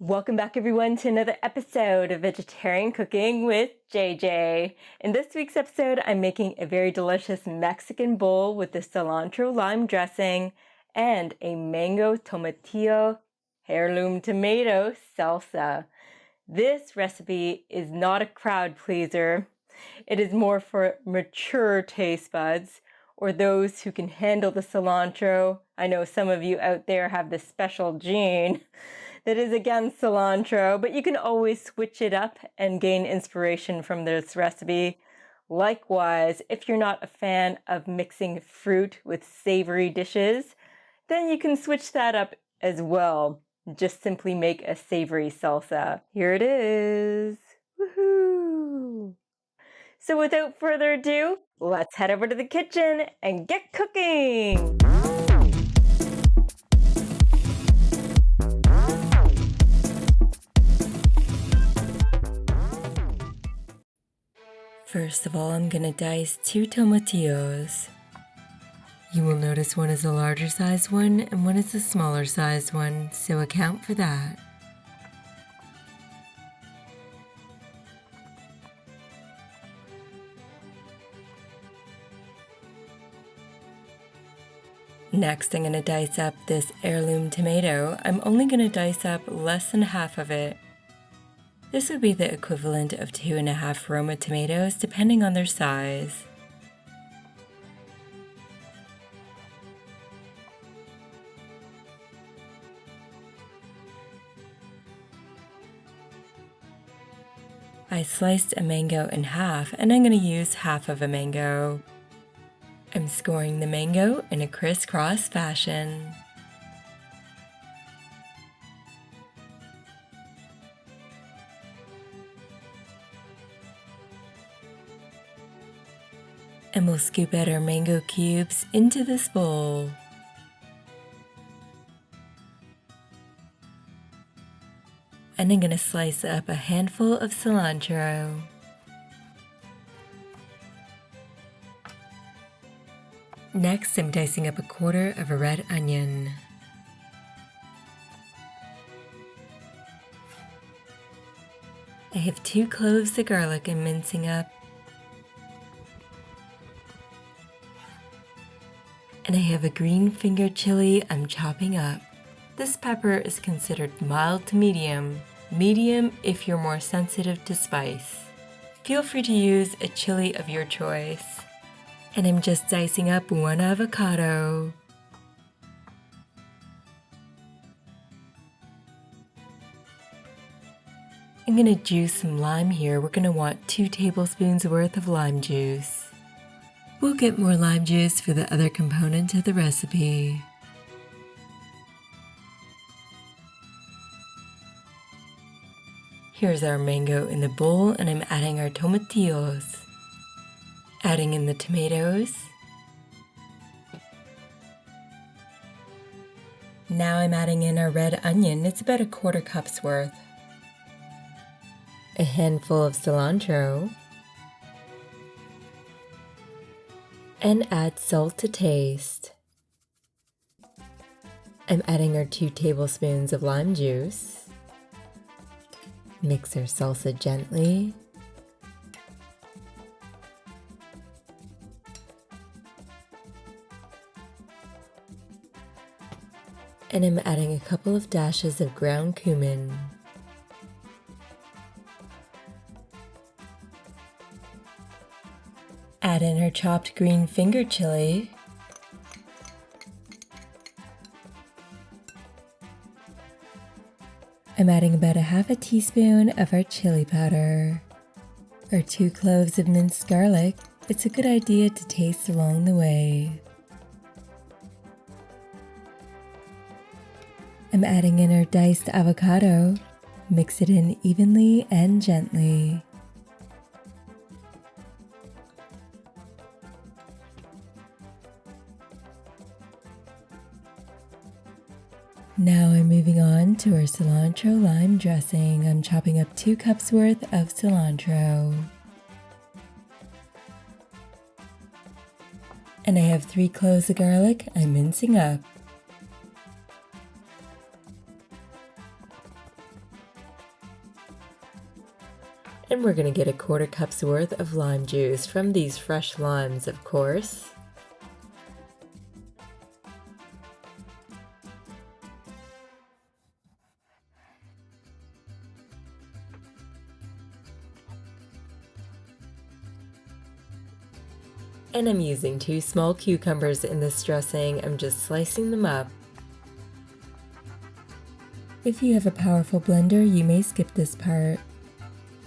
Welcome back everyone to another episode of Vegetarian Cooking with JJ. In this week's episode, I'm making a very delicious Mexican bowl with the cilantro lime dressing and a mango tomatillo heirloom tomato salsa. This recipe is not a crowd pleaser. It is more for mature taste buds or those who can handle the cilantro. I know some of you out there have this special gene that is against cilantro, but you can always switch it up and gain inspiration from this recipe. Likewise, if you're not a fan of mixing fruit with savory dishes, then you can switch that up as well. Just simply make a savory salsa. Here it is. Woohoo! So without further ado, let's head over to the kitchen and get cooking! First of all, I'm going to dice 2 tomatillos. You will notice one is a larger sized one and one is a smaller sized one, so account for that. Next, I'm going to dice up this heirloom tomato. I'm only going to dice up less than half of it. This would be the equivalent of 2.5 Roma tomatoes, depending on their size. I sliced a mango in half, and I'm going to use half of a mango. I'm scoring the mango in a crisscross fashion. And we'll scoop out our mango cubes into this bowl. And I'm going to slice up a handful of cilantro. Next, I'm dicing up 1/4 of a red onion. I have 2 cloves of garlic I'm mincing up. And I have a green finger chili I'm chopping up. This pepper is considered mild to medium. Medium if you're more sensitive to spice. Feel free to use a chili of your choice. And I'm just dicing up 1 avocado. I'm going to juice some lime here. We're going to want 2 tablespoons worth of lime juice. We'll get more lime juice for the other component of the recipe. Here's our mango in the bowl, and I'm adding our tomatillos. Adding in the tomatoes. Now I'm adding in our red onion. It's about 1/4 cup's worth. A handful of cilantro. And add salt to taste. I'm adding our 2 tablespoons of lime juice. Mix our salsa gently. And I'm adding a couple of dashes of ground cumin. Add in our chopped green finger chili. I'm adding about 1/2 teaspoon of our chili powder. Our 2 cloves of minced garlic. It's a good idea to taste along the way. I'm adding in our diced avocado. Mix it in evenly and gently. Now I'm moving on to our cilantro lime dressing. I'm chopping up 2 cups worth of cilantro. And I have 3 cloves of garlic I'm mincing up. And we're going to get a 1/4 cup's worth of lime juice from these fresh limes, of course. And I'm using 2 small cucumbers in this dressing. I'm just slicing them up. If you have a powerful blender, you may skip this part.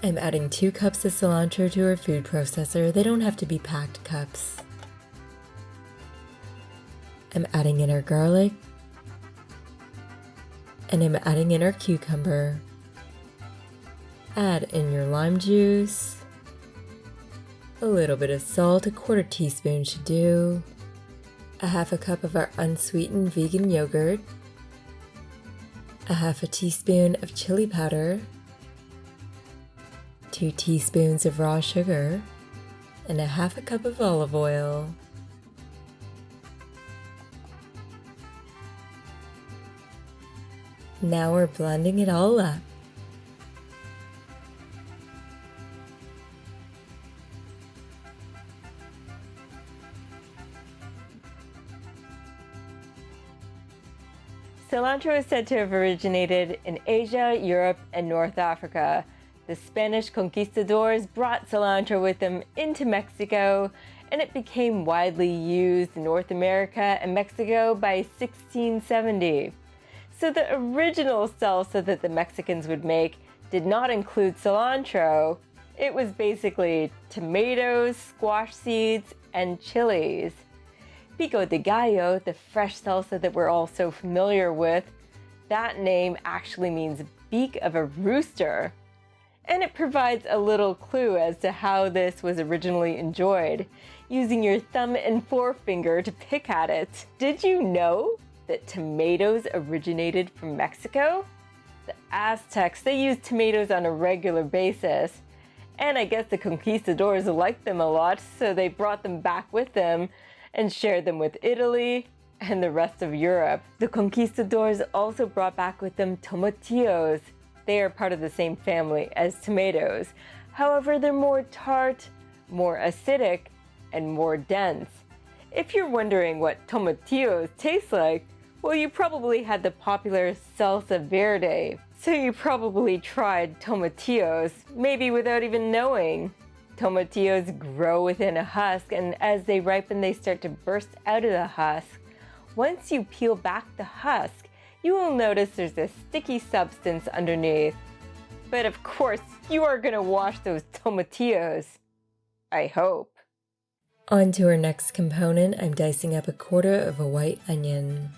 I'm adding 2 cups of cilantro to our food processor. They don't have to be packed cups. I'm adding in our garlic. And I'm adding in our cucumber. Add in your lime juice. A little bit of salt, a 1/4 teaspoon should do. A 1/2 cup of our unsweetened vegan yogurt. A 1/2 teaspoon of chili powder. 2 teaspoons of raw sugar. And a 1/2 cup of olive oil. Now we're blending it all up. Cilantro is said to have originated in Asia, Europe, and North Africa. The Spanish conquistadors brought cilantro with them into Mexico, and it became widely used in North America and Mexico by 1670. So the original salsa that the Mexicans would make did not include cilantro. It was basically tomatoes, squash seeds, and chilies. Pico de gallo, the fresh salsa that we're all so familiar with, that name actually means beak of a rooster. And it provides a little clue as to how this was originally enjoyed, using your thumb and forefinger to pick at it. Did you know that tomatoes originated from Mexico? The Aztecs, they used tomatoes on a regular basis. And I guess the conquistadors liked them a lot, so they brought them back with them and shared them with Italy and the rest of Europe. The conquistadors also brought back with them tomatillos. They are part of the same family as tomatoes. However, they're more tart, more acidic, and more dense. If you're wondering what tomatillos taste like, well, you probably had the popular Salsa Verde, so you probably tried tomatillos, maybe without even knowing. Tomatillos grow within a husk, and as they ripen, they start to burst out of the husk. Once you peel back the husk, you will notice there's a sticky substance underneath. But of course, you are going to wash those tomatillos. I hope. On to our next component, I'm dicing up a 1/4 of a white onion.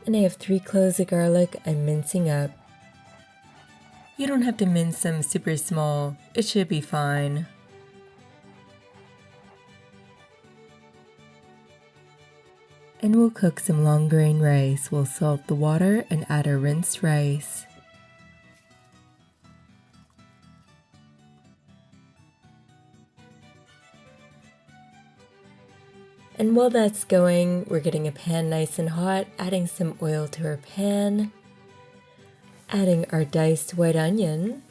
And I have 3 cloves of garlic I'm mincing up. You don't have to mince them super small, it should be fine. And we'll cook some long grain rice. We'll salt the water and add our rinsed rice. And while that's going, we're getting a pan nice and hot, adding some oil to our pan. Adding our diced white onion.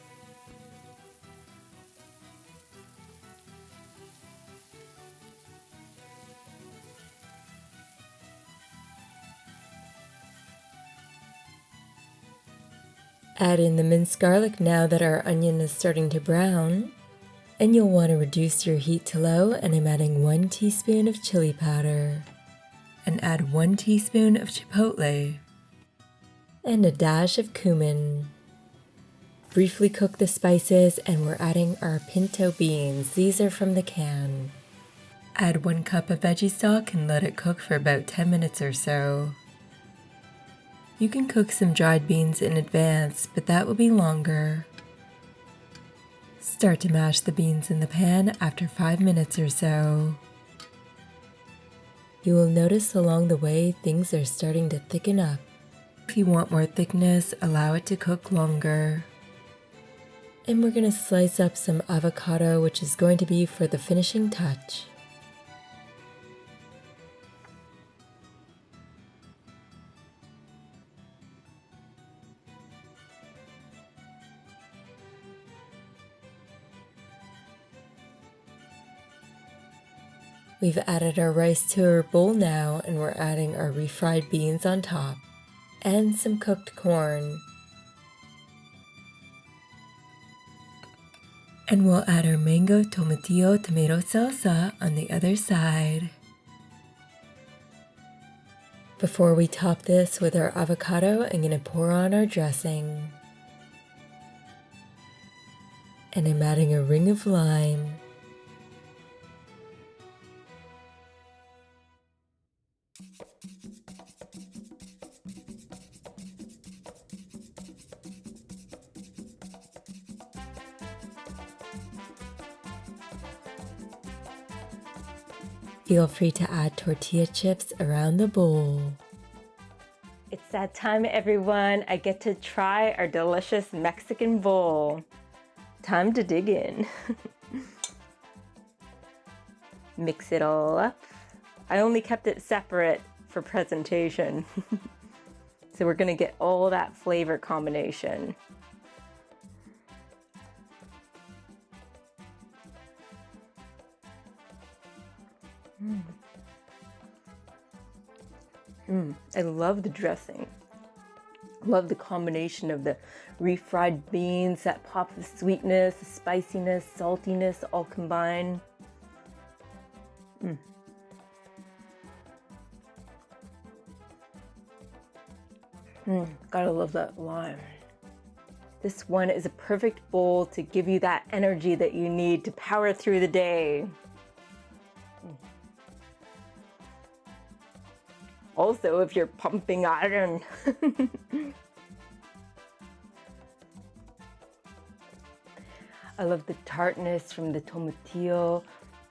Add in the minced garlic now that our onion is starting to brown. And you'll want to reduce your heat to low, and I'm adding 1 teaspoon of chili powder. And add 1 teaspoon of chipotle. And a dash of cumin. Briefly cook the spices, and we're adding our pinto beans. These are from the can. Add 1 cup of veggie stock and let it cook for about 10 minutes or so. You can cook some dried beans in advance, but that will be longer. Start to mash the beans in the pan after 5 minutes or so. You will notice along the way things are starting to thicken up. If you want more thickness, allow it to cook longer. And we're going to slice up some avocado, which is going to be for the finishing touch. We've added our rice to our bowl now, and we're adding our refried beans on top and some cooked corn. And we'll add our mango tomatillo tomato salsa on the other side. Before we top this with our avocado, I'm going to pour on our dressing. And I'm adding a ring of lime. Feel free to add tortilla chips around the bowl. It's that time, everyone. I get to try our delicious Mexican bowl. Time to dig in. Mix it all up. I only kept it separate for presentation. So we're gonna get all that flavor combination. I love the dressing. Love the combination of the refried beans, that pop of sweetness, the spiciness, saltiness, all combined. Gotta love that lime. This one is a perfect bowl to give you that energy that you need to power through the day. Also, if you're pumping iron. I love the tartness from the tomatillo,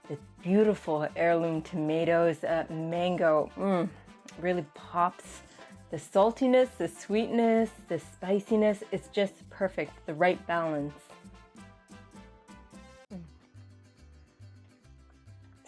the beautiful heirloom tomatoes, mango, really pops. The saltiness, the sweetness, the spiciness, it's just perfect, the right balance.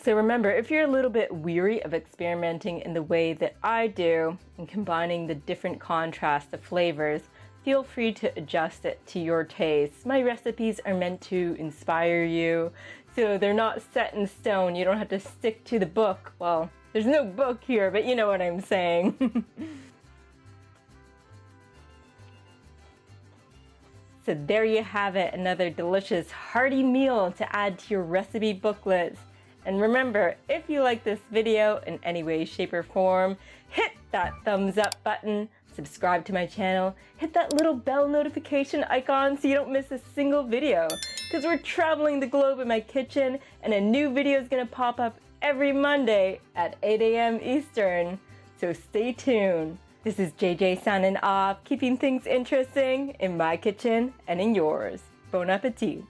So remember, if you're a little bit weary of experimenting in the way that I do and combining the different contrasts of flavors, feel free to adjust it to your taste. My recipes are meant to inspire you, so they're not set in stone. You don't have to stick to the book. Well, there's no book here, but you know what I'm saying. So there you have it, another delicious hearty meal to add to your recipe booklets. And remember, if you like this video in any way, shape, or form, hit that thumbs up button, subscribe to my channel, hit that little bell notification icon so you don't miss a single video. Because we're traveling the globe in my kitchen, and a new video is going to pop up every Monday at 8 a.m. Eastern. So stay tuned. This is JJ signing off, keeping things interesting in my kitchen and in yours. Bon appetit.